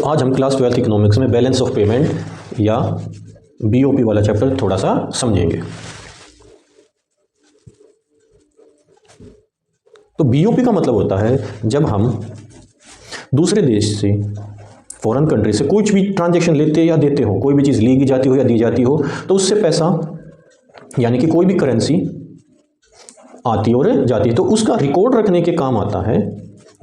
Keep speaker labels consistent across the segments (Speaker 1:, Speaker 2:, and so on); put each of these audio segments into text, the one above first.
Speaker 1: आज हम class 12th economics में बैलेंस ऑफ पेमेंट या बीओपी वाला चैप्टर थोड़ा सा समझेंगे। तो बीओपी का मतलब होता है जब हम दूसरे देश से, फॉरेन कंट्री से कुछ भी ट्रांजैक्शन लेते या देते हो, कोई भी चीज़ ली जाती हो या दी जाती हो, तो उससे पैसा यानी कि कोई भी करेंसी आती और जाती है, तो उसका रिकॉर्ड रखने के काम आता है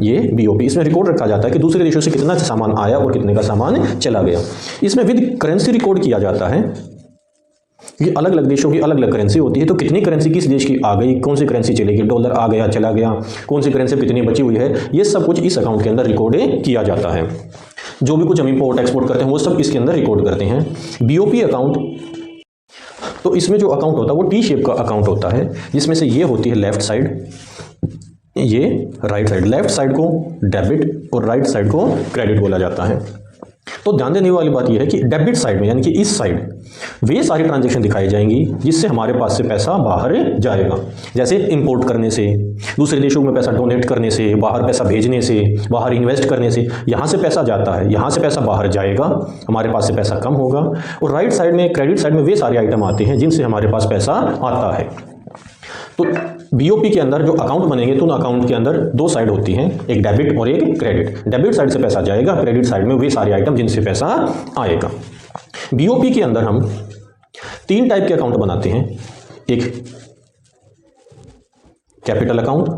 Speaker 1: ये बीओपी। इसमें रिकॉर्ड रखा जाता है कि दूसरे देशों से कितना सामान आया और कितने का सामान चला गया। इसमें विद करेंसी रिकॉर्ड किया जाता है कि अलग अलग देशों की अलग अलग करेंसी होती है, तो कितनी करेंसी किस देश की आ गई, कौन सी करेंसी चलेगी, डॉलर आ गया चला गया, कौन सी करेंसी कितनी बची हुई है, ये सब कुछ इस अकाउंट के अंदर रिकॉर्ड किया जाता है। जो भी कुछ हम इंपोर्ट एक्सपोर्ट करते हैं वो सब इसके अंदर रिकॉर्ड करते हैं। बीओपी अकाउंट, तो इसमें जो अकाउंट होता है वो टी शेप का अकाउंट होता है, जिसमें से ये होती है लेफ्ट साइड, ये राइट साइड। लेफ्ट साइड को डेबिट और राइट साइड को क्रेडिट बोला जाता है। तो ध्यान देने वाली बात यह है कि डेबिट साइड में यानी कि इस साइड वे सारी ट्रांजैक्शन दिखाई जाएंगी जिससे हमारे पास से पैसा बाहर जाएगा। जैसे इंपोर्ट करने से, दूसरे देशों में पैसा डोनेट करने से, बाहर पैसा भेजने से, बाहर इन्वेस्ट करने से, यहाँ से पैसा जाता है, यहाँ से पैसा बाहर जाएगा, हमारे पास से पैसा कम होगा। और राइट साइड में, क्रेडिट साइड में वे सारे आइटम आते हैं जिनसे हमारे पास पैसा आता है। तो बीओपी के अंदर जो अकाउंट बनेंगे तो उन अकाउंट के अंदर दो साइड होती हैं, एक डेबिट और एक क्रेडिट। डेबिट साइड से पैसा जाएगा, क्रेडिट साइड में वे सारे आइटम जिनसे पैसा आएगा। बीओपी के अंदर हम तीन टाइप के अकाउंट बनाते हैं, एक कैपिटल अकाउंट,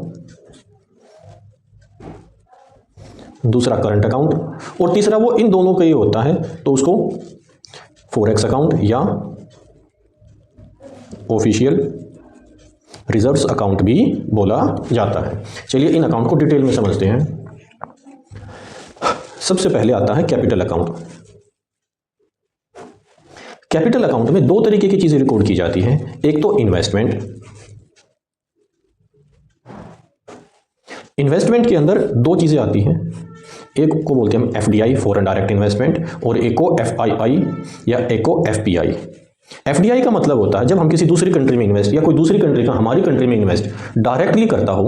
Speaker 1: दूसरा करंट अकाउंट और तीसरा वो इन दोनों का ही होता है तो उसको फॉरेक्स अकाउंट या ऑफिशियल रिजर्व्स अकाउंट भी बोला जाता है। चलिए इन अकाउंट को डिटेल में समझते हैं। सबसे पहले आता है कैपिटल अकाउंट। कैपिटल अकाउंट में दो तरीके की चीजें रिकॉर्ड की जाती हैं, एक तो इन्वेस्टमेंट। इन्वेस्टमेंट के अंदर दो चीजें आती हैं, एक को बोलते हैं हम एफडीआई, फॉरेन डायरेक्ट इन्वेस्टमेंट, और एक को एफआईआई या एक को एफपीआई। एफडीआई का मतलब होता है जब हम किसी दूसरी कंट्री में इन्वेस्ट या कोई दूसरी कंट्री का हमारी कंट्री में इन्वेस्ट डायरेक्टली करता हो।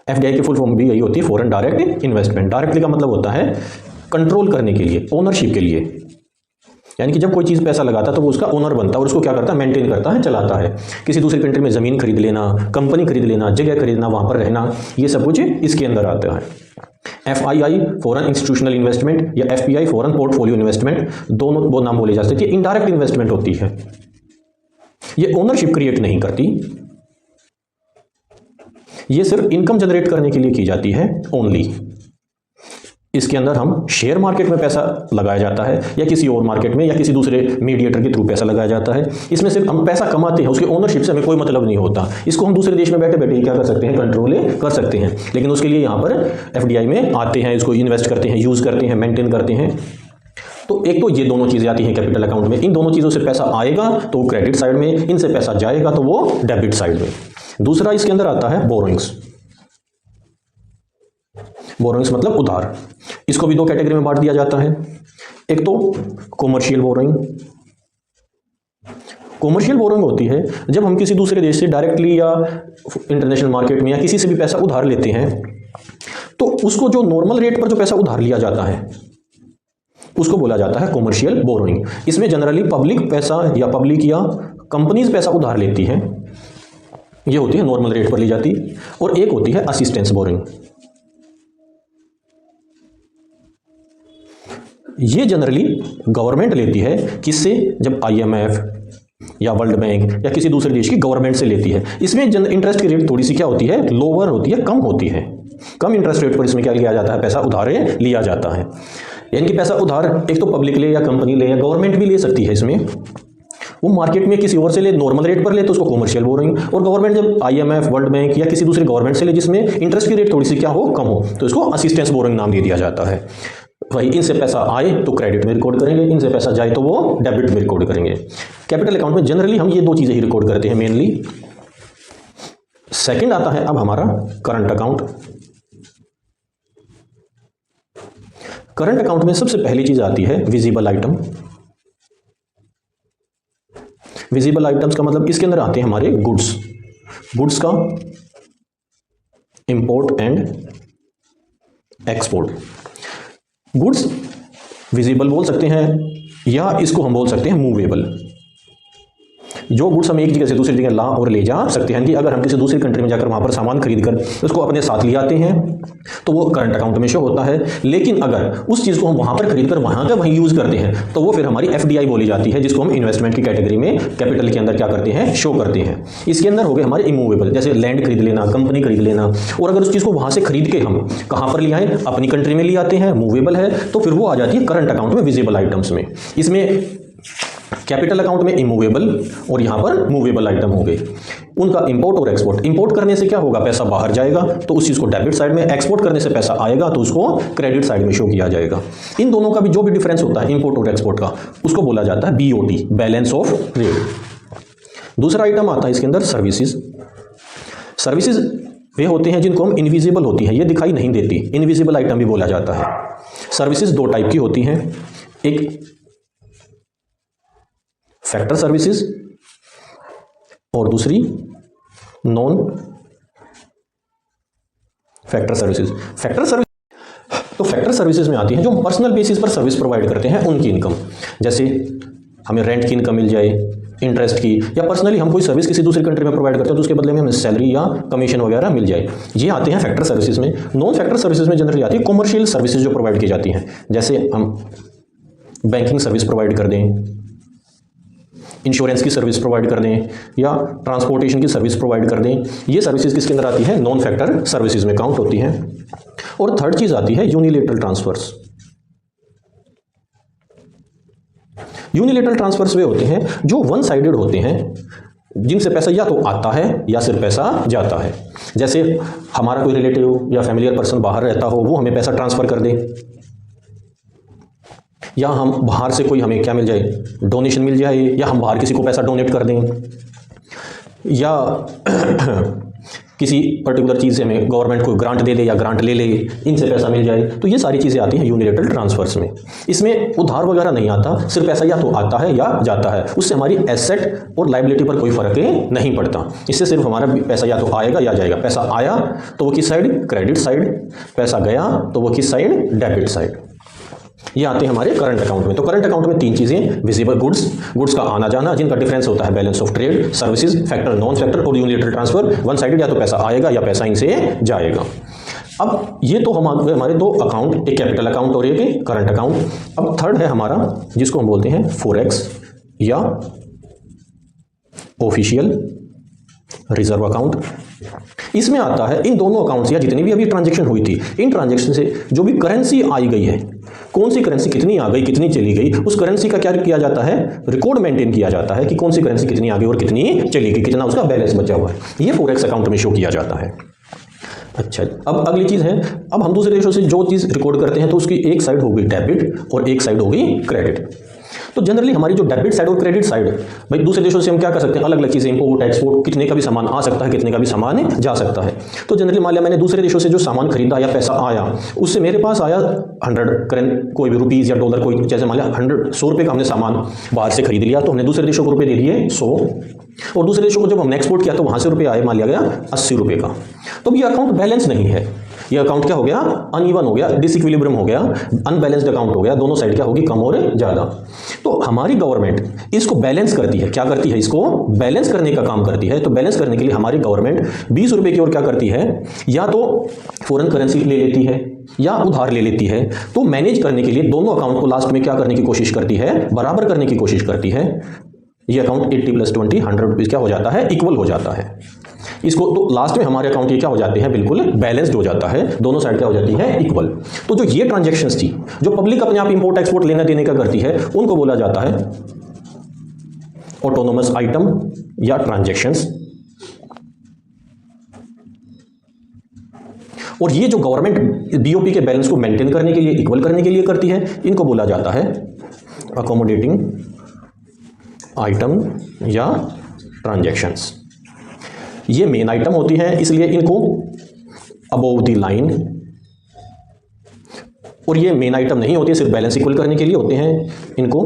Speaker 1: एफडीआई की फुल फॉर्म भी यही होती है, फॉरेन डायरेक्ट इन्वेस्टमेंट। डायरेक्टली का मतलब होता है कंट्रोल करने के लिए, ओनरशिप के लिए, यानी कि जब कोई चीज़ पैसा लगाता है तो वो उसका ओनर बनता है और उसको क्या करता है, मेंटेन करता है, चलाता है। किसी दूसरी कंट्री में ज़मीन खरीद लेना, कंपनी खरीद लेना, जगह खरीदना, वहाँ पर रहना, ये सब कुछ इसके अंदर आता है। एफआईआई फॉरेन इंस्टीट्यूशनल इन्वेस्टमेंट या एफपीआई फॉरेन पोर्टफोलियो इन्वेस्टमेंट, दोनों वो नाम बोले जा सकते हैं। इनडायरेक्ट इन्वेस्टमेंट होती है, ये ओनरशिप क्रिएट नहीं करती, ये सिर्फ इनकम जनरेट करने के लिए की जाती है ओनली। इसके अंदर हम शेयर मार्केट में पैसा लगाया जाता है या किसी और मार्केट में या किसी दूसरे मीडिएटर के थ्रू पैसा लगाया जाता है। इसमें सिर्फ हम पैसा कमाते हैं, उसके ओनरशिप से हमें कोई मतलब नहीं होता। इसको हम दूसरे देश में बैठे बैठे क्या कर सकते हैं, कंट्रोल कर सकते हैं, लेकिन उसके लिए यहाँ पर एफडीआई में आते हैं, इसको इन्वेस्ट करते हैं, यूज़ करते हैं, मेंटेन करते हैं। तो एक तो ये दोनों चीज़ें आती हैं कैपिटल अकाउंट में। इन दोनों चीज़ों से पैसा आएगा तो क्रेडिट साइड में, इनसे पैसा जाएगा तो वो डेबिट साइड में। दूसरा इसके अंदर आता है बोरोइंग्स। बोरोइंग्स मतलब उधार। इसको भी दो कैटेगरी में बांट दिया जाता है, एक तो कॉमर्शियल बोरोइंग। कॉमर्शियल बोरोइंग होती है जब हम किसी दूसरे देश से डायरेक्टली या इंटरनेशनल मार्केट में या किसी से भी पैसा उधार लेते हैं, तो उसको जो नॉर्मल रेट पर जो पैसा उधार लिया जाता है उसको बोला जाता है कॉमर्शियल बोरोइंग। इसमें जनरली पब्लिक पैसा या पब्लिक या कंपनीज पैसा उधार लेती है, ये होती है नॉर्मल रेट पर ली जाती। और एक होती है असिस्टेंस बोरोइंग, ये जनरली गवर्नमेंट लेती है। किससे, जब आईएमएफ या वर्ल्ड बैंक या किसी दूसरे देश की गवर्नमेंट से लेती है। इसमें इंटरेस्ट की रेट थोड़ी सी क्या होती है, लोअर होती है, कम होती है। कम इंटरेस्ट रेट पर इसमें क्या लिया जाता है, पैसा उधार लिया जाता है। यानी कि पैसा उधार एक तो पब्लिक ले या कंपनी ले या गवर्नमेंट भी ले सकती है। इसमें वो मार्केट में किसी और से ले, नॉर्मल रेट पर ले तो उसको कॉमर्शियल बोरोइंग, और गवर्नमेंट जब आईएमएफ, वर्ल्ड बैंक या किसी दूसरे गवर्नमेंट से ले जिसमें इंटरेस्ट की रेट थोड़ी सी क्या हो, कम हो, तो इसको असिस्टेंस बोरोइंग नाम दे दिया जाता है। भाई इनसे पैसा आए तो क्रेडिट में रिकॉर्ड करेंगे, इनसे पैसा जाए तो वो डेबिट में रिकॉर्ड करेंगे। कैपिटल अकाउंट में जनरली हम ये दो चीज़ें ही रिकॉर्ड करते हैं मेनली। सेकंड आता है अब हमारा करंट अकाउंट। करंट अकाउंट में सबसे पहली चीज आती है विजिबल आइटम। विजिबल आइटम्स का मतलब इसके अंदर आते हैं हमारे गुड्स, गुड्स का import and export. Goods visible बोल सकते हैं, या इसको हम बोल सकते हैं मूवेबल। जो गुड्स हम एक जगह से दूसरी जगह ला और ले जा सकते हैं, कि अगर हम किसी दूसरी कंट्री में जाकर वहाँ पर सामान खरीद कर उसको अपने साथ ले आते हैं तो वो करंट अकाउंट में शो होता है। लेकिन अगर उस चीज़ को हम वहाँ पर खरीद कर वहाँ का वहीं यूज़ करते हैं तो वो फिर हमारी FDI बोली जाती है, जिसको हम इन्वेस्टमेंट की कैटेगरी में कैपिटल के अंदर क्या करते हैं, शो करते हैं। इसके अंदर हो गए हमारे इमूवेबल, जैसे लैंड खरीद लेना, कंपनी खरीद लेना, और अगर उस चीज़ को वहाँ से खरीद के हम कहाँ पर ले आए, अपनी कंट्री में ले आते हैं, मूवेबल है, तो फिर वो आ जाती है करंट अकाउंट में, विजिबल आइटम्स में। इसमें कैपिटल अकाउंट में इमूवेबल और यहाँ पर मूवेबल आइटम हो गए। उनका इंपोर्ट और एक्सपोर्ट, इंपोर्ट करने से क्या होगा, पैसा बाहर जाएगा तो उस चीज़ को डेबिट साइड में, एक्सपोर्ट करने से पैसा आएगा तो उसको क्रेडिट साइड में शो किया जाएगा। इन दोनों का भी जो भी डिफरेंस होता है इंपोर्ट और एक्सपोर्ट का, उसको बोला जाता है BOT, बैलेंस ऑफ ट्रेड। दूसरा आइटम आता है इसके अंदर सर्विसेज। सर्विसेज वे होते हैं जिनको हम इनविजिबल होती है, ये दिखाई नहीं देती, इनविजिबल आइटम भी बोला जाता है। सर्विसेज दो टाइप की होती हैं, एक फैक्टर सर्विसेज और दूसरी non factor services. Factor service तो फैक्टर सर्विसेज में आती हैं जो पर्सनल बेसिस पर सर्विस प्रोवाइड करते हैं उनकी इनकम, जैसे हमें रेंट की इनकम मिल जाए, इंटरेस्ट की, या पर्सनली हम कोई सर्विस किसी दूसरी कंट्री में प्रोवाइड करते हैं तो उसके बदले में हमें सैलरी या कमीशन वगैरह मिल जाए, ये आते हैं फैक्टर सर्विसेज में। नॉन फैक्टर सर्विसेज में जनरली आती है कॉमर्शियल सर्विसेज जो प्रोवाइड की जाती हैं, जैसे हम बैंकिंग सर्विस प्रोवाइड कर दें, इंश्योरेंस की सर्विस प्रोवाइड कर दें, या ट्रांसपोर्टेशन की सर्विस प्रोवाइड कर दें। ये सर्विसेज किसके अंदर आती है, नॉन फैक्टर सर्विसेज में काउंट होती हैं। और थर्ड चीज आती है यूनिलेटरल ट्रांसफर्स। यूनिलेटरल ट्रांसफर्स वे होते हैं जो वन साइडेड होते हैं, जिनसे पैसा या तो आता है या सिर्फ पैसा जाता है। जैसे हमारा कोई रिलेटिव या फैमिलियर पर्सन बाहर रहता हो, वो हमें पैसा ट्रांसफर कर दे, या हम बाहर से कोई हमें क्या मिल जाए, डोनेशन मिल जाए, या हम बाहर किसी को पैसा डोनेट कर दें, या किसी पर्टिकुलर चीज़ से हमें गवर्नमेंट को ग्रांट दे ले या ग्रांट ले ले, इनसे पैसा मिल जाए, तो ये सारी चीज़ें आती हैं यूनिलेटरल ट्रांसफर्स में। इसमें उधार वगैरह नहीं आता, सिर्फ पैसा या तो आता है या जाता है, उससे हमारी एसेट और लायबिलिटी पर कोई फर्क नहीं पड़ता। इससे सिर्फ हमारा पैसा या तो आएगा या जाएगा। पैसा आया तो वो किस साइड, क्रेडिट साइड, पैसा गया तो वो किस साइड, डेबिट साइड। ये आते हैं हमारे करंट अकाउंट में। तो करंट अकाउंट में तीन चीज़ें, विजिबल गुड्स, गुड्स का आना जाना जिनका डिफरेंस होता है balance of trade, services, factor, non factor और यूनिलेटरल ट्रांसफर। वन साइडेड, या तो पैसा आएगा या पैसा इनसे जाएगा। अब ये तो हमारे दो अकाउंट, एक कैपिटल अकाउंट और एक करंट अकाउंट। अब थर्ड है हमारा जिसको हम बोलते हैं फॉरेक्स या ऑफिशियल रिजर्व अकाउंट। इसमें आता है इन दोनों अकाउंट्स या जितनी भी अभी ट्रांजैक्शन हुई थी, इन ट्रांजैक्शन से जो भी करेंसी आई गई है, कौन सी करेंसी कितनी आ गई, कितनी चली गई, उस करेंसी का क्या किया जाता है, रिकॉर्ड मेंटेन किया जाता है कि कौन सी करेंसी कितनी आ गई और कितनी चली गई, कितना उसका बैलेंस बचा हुआ है। ये फॉरेक्स अकाउंट में शो किया जाता है। अच्छा, अब अगली चीज़ है, अब हम दूसरे देशों से जो चीज़ रिकॉर्ड करते हैं तो उसकी एक साइड होगी डेबिट और एक साइड होगी क्रेडिट। तो जनरली हमारी जो डेबिट साइड और क्रेडिट साइड, भाई दूसरे देशों से हम क्या कर सकते हैं, अलग अलग चीज़ें, इंपोर्ट एक्सपोर्ट, कितने का भी सामान आ सकता है, कितने का भी सामान जा सकता है। तो जनरली मान लिया मैंने दूसरे देशों से जो सामान खरीदा या पैसा आया, उससे मेरे पास आया 100 करेंट, कोई भी रुपीज़ या डॉलर, कोई जैसे मान लिया 100 रुपये का हमने सामान बाहर से खरीद लिया, तो हमने दूसरे देशों को रुपये दे दिए 100, और दूसरे देशों को जब हमने एक्सपोर्ट किया तो वहाँ से रुपये आए, मान लिया गया 80 रुपये का। तो ये अकाउंट बैलेंस नहीं है, ये अकाउंट क्या हो गया, अनइवन हो गया, डिसइक्विलिब्रियम हो गया, अनबैलेंस्ड अकाउंट हो गया, दोनों साइड क्या होगी, कम और ज़्यादा। तो हमारी गवर्नमेंट इसको बैलेंस करती है, क्या करती है, इसको बैलेंस करने का काम करती है। तो बैलेंस करने के लिए हमारी गवर्नमेंट 20 रुपये की ओर क्या करती है, या तो फॉरेन करेंसी ले लेती है या उधार ले लेती है। तो मैनेज करने के लिए दोनों अकाउंट को लास्ट में क्या करने की कोशिश करती है, बराबर करने की कोशिश करती है। ये अकाउंट 80 + 20 100 रुपीज़ क्या हो जाता है, इक्वल हो जाता है इसको। तो लास्ट में हमारे अकाउंट ये क्या हो जाते हैं, बिल्कुल बैलेंस्ड हो जाता है, दोनों साइड क्या हो जाती है, इक्वल। तो जो ये ट्रांजैक्शंस थी, जो पब्लिक अपने आप इंपोर्ट एक्सपोर्ट लेना देने का करती है, उनको बोला जाता है ऑटोनोमस आइटम या ट्रांजैक्शंस। और ये जो गवर्नमेंट बीओपी के बैलेंस को मेंटेन करने के लिए, इक्वल करने के लिए करती है, इनको बोला जाता है अकोमोडेटिंग आइटम या ट्रांजैक्शंस। ये मेन आइटम होती है, इसलिए इनको अबोव द लाइन, और ये मेन आइटम नहीं होती, सिर्फ बैलेंस इक्वल करने के लिए होते हैं, इनको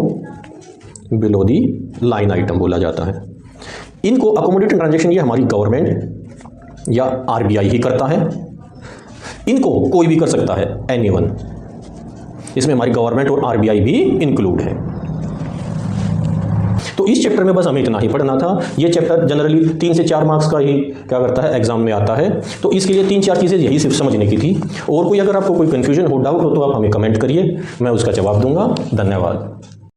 Speaker 1: बिलो द लाइन आइटम बोला जाता है। इनको अकोमोडेटिंग ट्रांजैक्शन ये हमारी गवर्नमेंट या आरबीआई ही करता है। इनको कोई भी कर सकता है, एनीवन। इसमें हमारी गवर्नमेंट और आरबीआई भी इंक्लूड है। तो इस चैप्टर में बस हमें इतना ही पढ़ना था। ये चैप्टर जनरली 3 से 4 मार्क्स का ही क्या करता है, एग्जाम में आता है। तो इसके लिए 3-4 चीज़ें यही सिर्फ समझने की थी। और कोई अगर आपको कोई कन्फ्यूजन हो, डाउट हो, तो आप हमें कमेंट करिए, मैं उसका जवाब दूंगा। धन्यवाद।